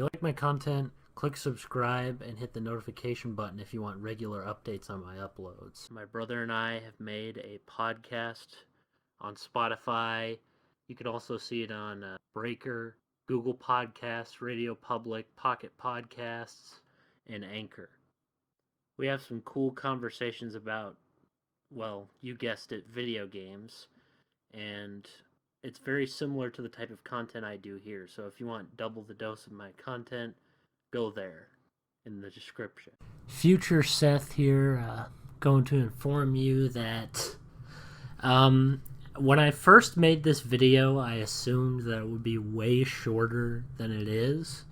you like my content, click subscribe and hit the notification button if you want regular updates on my uploads. My brother and I have made a podcast on Spotify. You can also see it on Breaker, Google Podcasts, Radio Public, Pocket Podcasts, and Anchor. We have some cool conversations about, well, you guessed it, video games, and it's very similar to the type of content I do here. So if you want double the dose of my content, go there in the description. Future Seth here, going to inform you that when I first made this video, I assumed that it would be way shorter than it is,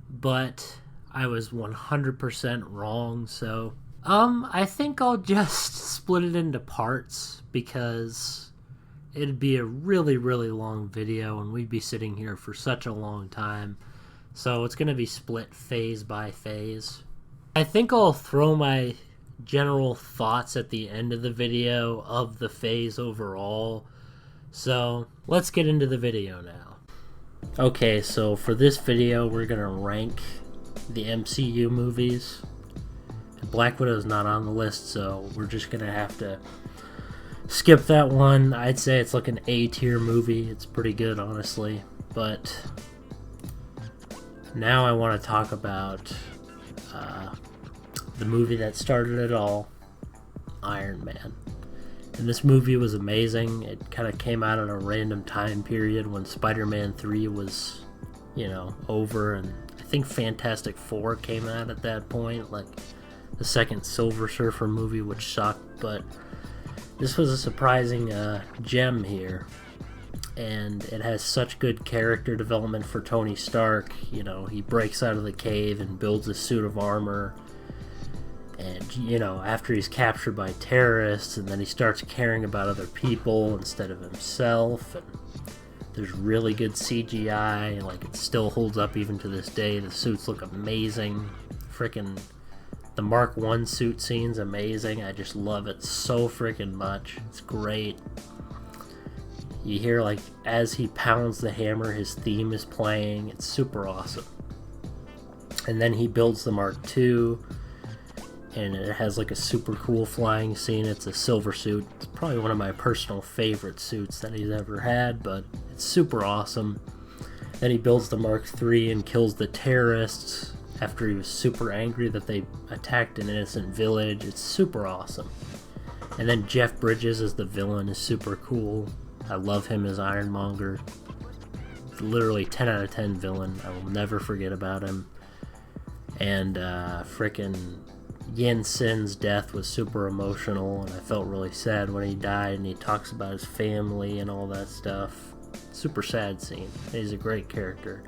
but I was 100% wrong. So I think I'll just split it into parts because it'd be a really, really long video and we'd be sitting here for such a long time. So it's going to be split phase by phase. I think I'll throw my general thoughts at the end of the video of the phase overall. So let's get into the video now. Okay, so for this video we're going to rank the MCU movies. Black Widow's not on the list, so we're just going to have to skip that one. I'd say it's like an A-tier movie. It's pretty good, honestly. But now I want to talk about the movie that started it all, Iron Man. And this movie was amazing. It kind of came out at a random time period when Spider-Man 3 was, over, and I think Fantastic Four came out at that point, like the second Silver Surfer movie, which sucked, but this was a surprising gem here. And it has such good character development for Tony Stark. He breaks out of the cave and builds a suit of armor. And, after he's captured by terrorists, and then he starts caring about other people instead of himself. And there's really good CGI. Like, it still holds up even to this day. The suits look amazing. Freaking the Mark 1 suit scene's amazing. I just love it so freaking much. It's great. You hear, like, as he pounds the hammer, his theme is playing. It's super awesome. And then he builds the Mark II, and it has, like, a super cool flying scene. It's a silver suit. It's probably one of my personal favorite suits that he's ever had, but it's super awesome. Then he builds the Mark III and kills the terrorists after he was super angry that they attacked an innocent village. It's super awesome. And then Jeff Bridges as the villain is super cool. I love him as Ironmonger. Literally 10 out of 10 villain. I will never forget about him. And frickin' Yinsen's death was super emotional, and I felt really sad when he died, and he talks about his family and all that stuff. Super sad scene. He's a great character.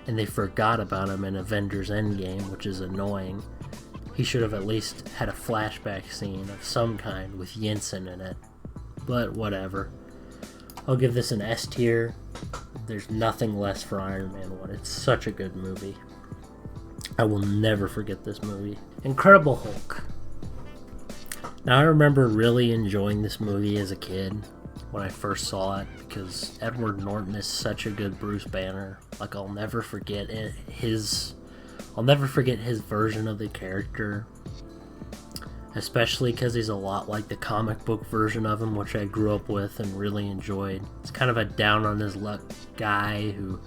And they forgot about him in Avengers Endgame, which is annoying. He should have at least had a flashback scene of some kind with Yinsen in it. But whatever. I'll give this an S tier. There's nothing less for Iron Man 1. It's such a good movie. I will never forget this movie. Incredible Hulk. Now I remember really enjoying this movie as a kid when I first saw it because Edward Norton is such a good Bruce Banner. Like, I'll never forget his version of the character. Especially because he's a lot like the comic book version of him, which I grew up with and really enjoyed. It's kind of a down on his luck guy who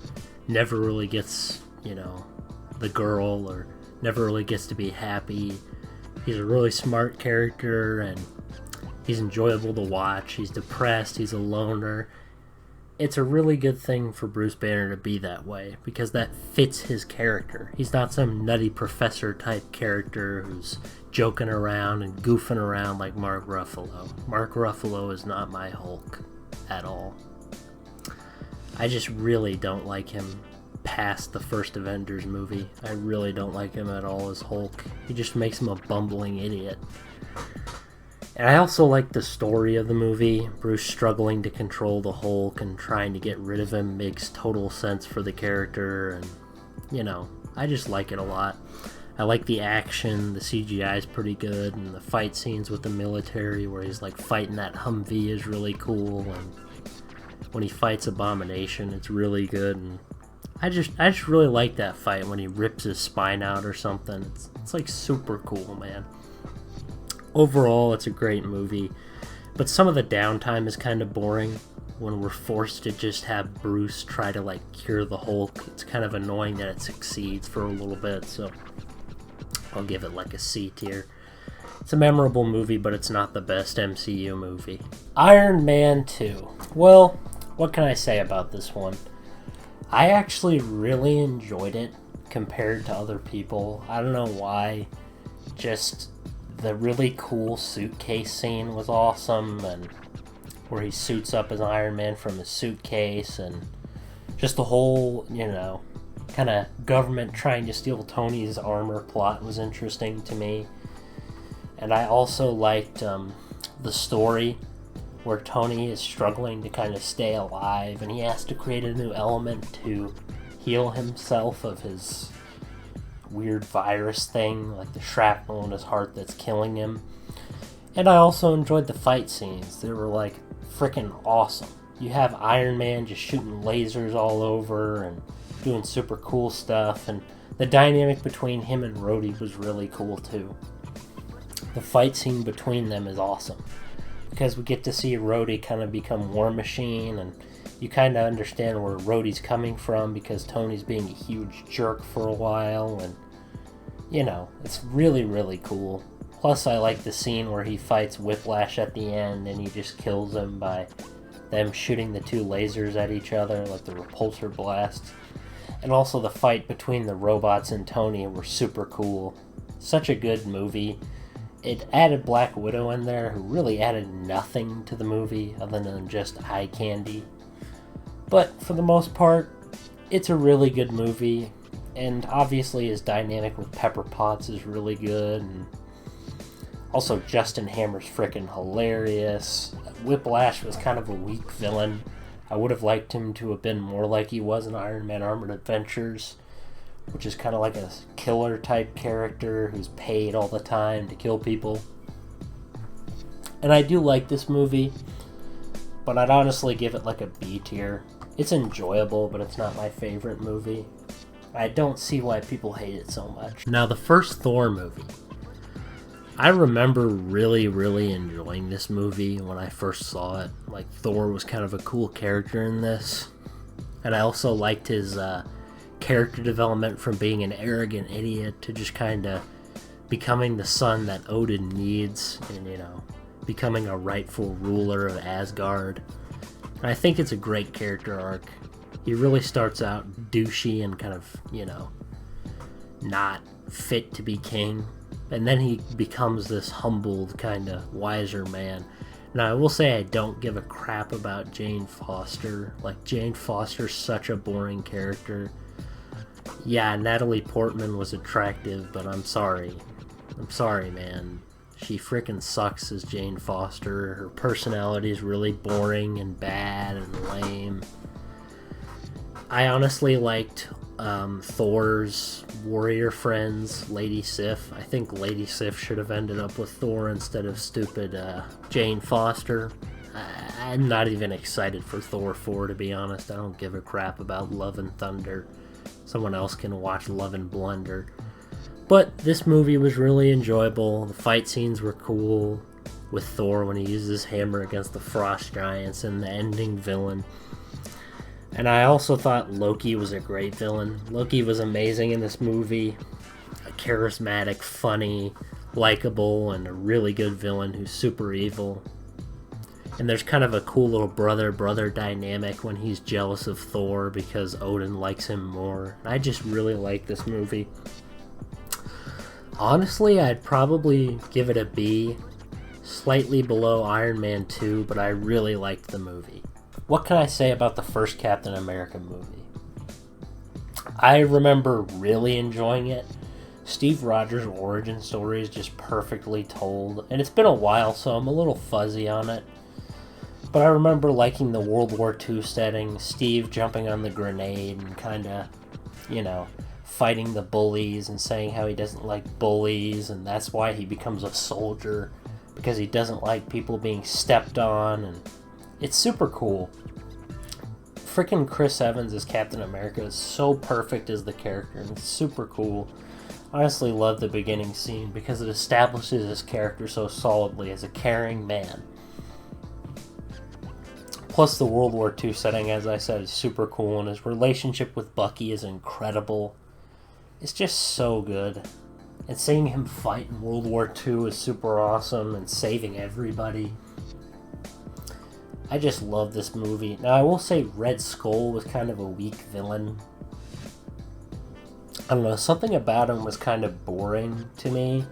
never really gets, the girl, or never really gets to be happy. He's a really smart character and he's enjoyable to watch. He's depressed, he's a loner. It's a really good thing for Bruce Banner to be that way because that fits his character. He's not some nutty professor type character who's joking around and goofing around like Mark Ruffalo. Mark Ruffalo is not my Hulk at all. I just really don't like him past the first Avengers movie. I really don't like him at all as Hulk. He just makes him a bumbling idiot. And I also like the story of the movie. Bruce struggling to control the Hulk and trying to get rid of him makes total sense for the character, and I just like it a lot. I like the action, the CGI is pretty good, and the fight scenes with the military where he's like fighting that Humvee is really cool, and when he fights Abomination it's really good, and I just really like that fight when he rips his spine out or something. It's like super cool, man. Overall, it's a great movie, but some of the downtime is kind of boring when we're forced to just have Bruce try to like cure the Hulk. It's kind of annoying that it succeeds for a little bit, so I'll give it like a C tier. It's a memorable movie, but it's not the best MCU movie. Iron Man 2. Well, what can I say about this one? I actually really enjoyed it compared to other people. I don't know why. Just the really cool suitcase scene was awesome, and where he suits up as Iron Man from his suitcase, and just the whole, kind of government trying to steal Tony's armor plot was interesting to me. And I also liked the story where Tony is struggling to kind of stay alive, and he has to create a new element to heal himself of his weird virus thing, like the shrapnel in his heart that's killing him. And I also enjoyed the fight scenes. They were like freaking awesome. You have Iron Man just shooting lasers all over and doing super cool stuff, and the dynamic between him and Rhodey was really cool too. The fight scene between them is awesome because we get to see Rhodey kind of become War Machine, and you kind of understand where Rhodey's coming from because Tony's being a huge jerk for a while, and it's really, really cool. Plus, I like the scene where he fights Whiplash at the end and he just kills him by them shooting the two lasers at each other, like the repulsor blasts. And also the fight between the robots and Tony were super cool. Such a good movie. It added Black Widow in there, who really added nothing to the movie other than just eye candy. But for the most part, it's a really good movie. And obviously his dynamic with Pepper Potts is really good. And also Justin Hammer's freaking hilarious. Whiplash was kind of a weak villain. I would have liked him to have been more like he was in Iron Man Armored Adventures, which is kind of like a killer type character who's paid all the time to kill people. And I do like this movie, but I'd honestly give it like a B tier. It's enjoyable, but it's not my favorite movie. I don't see why people hate it so much. Now, the first Thor movie. I remember really, really enjoying this movie when I first saw it. Like, Thor was kind of a cool character in this. And I also liked his character development from being an arrogant idiot to just kind of becoming the son that Odin needs and, becoming a rightful ruler of Asgard. And I think it's a great character arc. He really starts out douchey and kind of, not fit to be king. And then he becomes this humbled, kind of wiser man. Now, I will say I don't give a crap about Jane Foster. Like, Jane Foster's such a boring character. Yeah, Natalie Portman was attractive, but I'm sorry. I'm sorry, man. She freaking sucks as Jane Foster. Her personality is really boring and bad and lame. I honestly liked Thor's warrior friends, Lady Sif. I think Lady Sif should have ended up with Thor instead of stupid Jane Foster. I'm not even excited for Thor 4, to be honest. I don't give a crap about Love and Thunder. Someone else can watch Love and Blunder. But this movie was really enjoyable. The fight scenes were cool with Thor when he uses his hammer against the frost giants and the ending villain. And I also thought Loki was a great villain. Loki was amazing in this movie. A charismatic, funny, likable, and a really good villain who's super evil. And there's kind of a cool little brother-brother dynamic when he's jealous of Thor because Odin likes him more. I just really like this movie. Honestly, I'd probably give it a B, slightly below Iron Man 2, but I really liked the movie. What can I say about the first Captain America movie? I remember really enjoying it. Steve Rogers' origin story is just perfectly told, and it's been a while, so I'm a little fuzzy on it. But I remember liking the World War II setting, Steve jumping on the grenade and kind of, fighting the bullies and saying how he doesn't like bullies, and that's why he becomes a soldier, because he doesn't like people being stepped on, and it's super cool. freaking Chris Evans as Captain America is so perfect as the character, and it's super cool. I honestly love the beginning scene because it establishes his character so solidly as a caring man. Plus the World War II setting, as I said, is super cool, and his relationship with Bucky is incredible. It's just so good. And seeing him fight in World War II is super awesome, and saving everybody. I just love this movie. Now, I will say Red Skull was kind of a weak villain. I don't know, something about him was kind of boring to me.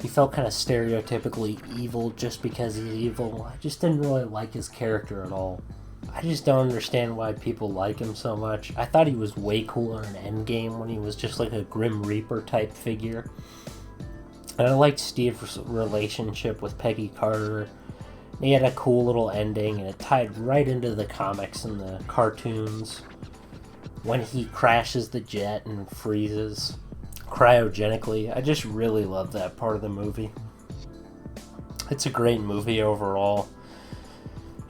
He felt kind of stereotypically evil just because he's evil. I just didn't really like his character at all. I just don't understand why people like him so much. I thought he was way cooler in Endgame when he was just like a Grim Reaper type figure. And I liked Steve's relationship with Peggy Carter. He had a cool little ending, and it tied right into the comics and the cartoons. When he crashes the jet and freezes cryogenically, I just really love that part of the movie. It's a great movie overall,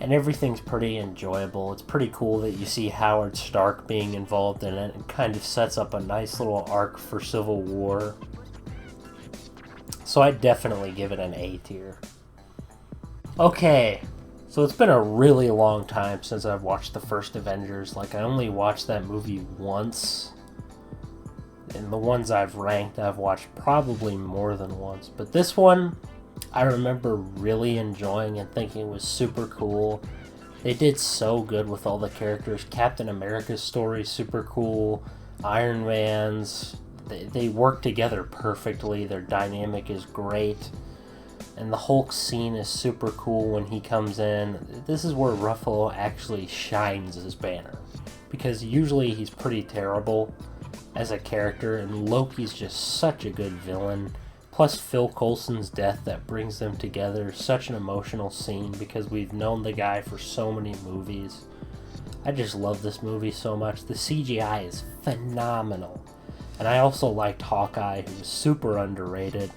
and everything's pretty enjoyable. It's pretty cool that you see Howard Stark being involved in it. It kind of sets up a nice little arc for Civil War. So I'd definitely give it an A tier. Okay, so it's been a really long time since I've watched the first Avengers. Like, I only watched that movie once. And the ones I've ranked, I've watched probably more than once. But this one, I remember really enjoying and thinking it was super cool. They did so good with all the characters. Captain America's story is super cool. Iron Man's, they work together perfectly. Their dynamic is great. And the Hulk scene is super cool when he comes in. This is where Ruffalo actually shines his banner. Because usually he's pretty terrible as a character, and Loki's just such a good villain. Plus Phil Coulson's death that brings them together. Such an emotional scene because we've known the guy for so many movies. I just love this movie so much. The CGI is phenomenal. And I also liked Hawkeye, who was super underrated.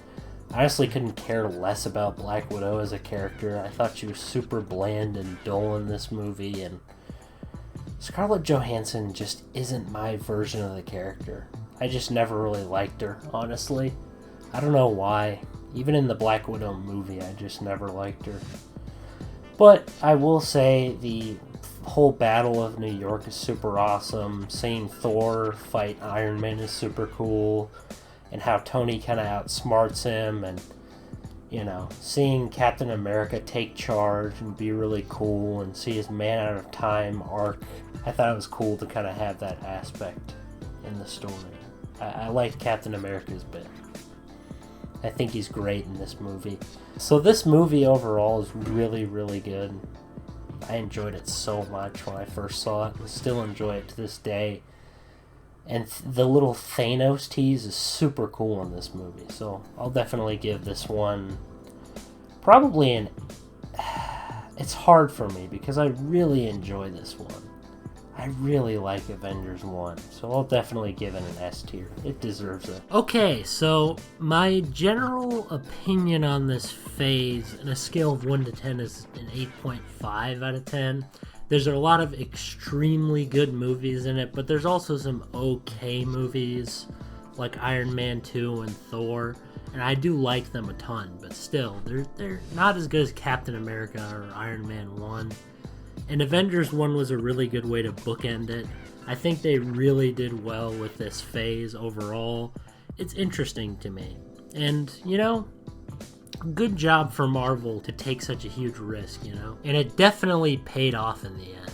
I honestly couldn't care less about Black Widow as a character. I thought she was super bland and dull in this movie, and Scarlett Johansson just isn't my version of the character. I just never really liked her, honestly. I don't know why. Even in the Black Widow movie, I just never liked her. But I will say the whole Battle of New York is super awesome. Seeing Thor fight Iron Man is super cool. And how Tony kind of outsmarts him, and, you know, seeing Captain America take charge and be really cool, and see his Man Out of Time arc. I thought it was cool to kind of have that aspect in the story. I liked Captain America's bit. I think he's great in this movie. So this movie overall is really, really good. I enjoyed it so much when I first saw it, and still enjoy it to this day. And the little Thanos tease is super cool in this movie. So I'll definitely give this one probably an... It's hard for me because I really enjoy this one. I really like Avengers 1. So I'll definitely give it an S tier. It deserves it. Okay, so my general opinion on this phase on a scale of 1 to 10 is an 8.5 out of 10. There's a lot of extremely good movies in it, but there's also some okay movies like Iron Man 2 and Thor, and I do like them a ton, but still, they're not as good as Captain America or Iron Man 1. And Avengers 1 was a really good way to bookend it. I think they really did well with this phase overall. It's interesting to me. And, you know, good job for Marvel to take such a huge risk, you know? And it definitely paid off in the end.